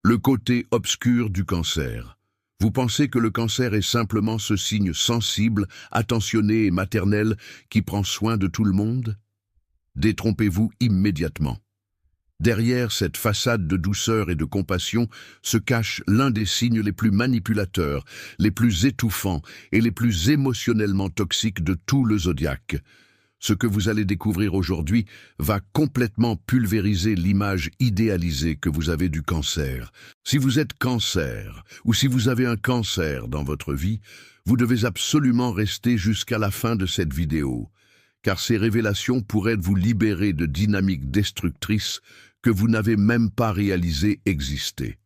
Le côté obscur du cancer. Vous pensez que le cancer est simplement ce signe sensible, attentionné et maternel qui prend soin de tout le monde? Détrompez-vous immédiatement. Derrière cette façade de douceur et de compassion se cache l'un des signes les plus manipulateurs, les plus étouffants et les plus émotionnellement toxiques de tout le zodiaque. Ce que vous allez découvrir aujourd'hui va complètement pulvériser l'image idéalisée que vous avez du cancer. Si vous êtes cancer, ou si vous avez un cancer dans votre vie, vous devez absolument rester jusqu'à la fin de cette vidéo, car ces révélations pourraient vous libérer de dynamiques destructrices que vous n'avez même pas réalisé exister.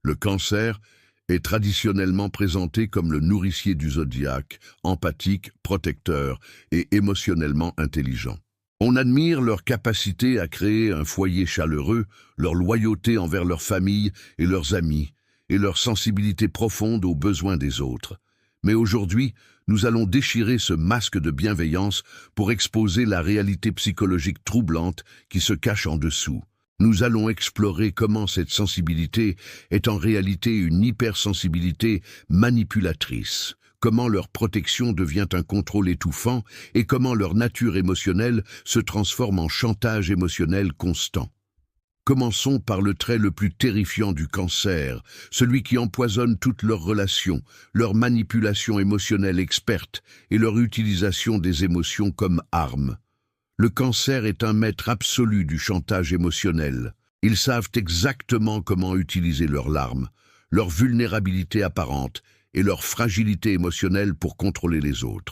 Le cancer est traditionnellement présenté comme le nourricier du zodiaque, empathique, protecteur et émotionnellement intelligent. On admire leur capacité à créer un foyer chaleureux, leur loyauté envers leur famille et leurs amis, et leur sensibilité profonde aux besoins des autres. Mais aujourd'hui, nous allons déchirer ce masque de bienveillance pour exposer la réalité psychologique troublante qui se cache en dessous. Nous allons explorer comment cette sensibilité est en réalité une hypersensibilité manipulatrice, comment leur protection devient un contrôle étouffant et comment leur nature émotionnelle se transforme en chantage émotionnel constant. Commençons par le trait le plus terrifiant du cancer, celui qui empoisonne toutes leurs relations, leur manipulation émotionnelle experte et leur utilisation des émotions comme arme. Le cancer est un maître absolu du chantage émotionnel. Ils savent exactement comment utiliser leurs larmes, leur vulnérabilité apparente et leur fragilité émotionnelle pour contrôler les autres.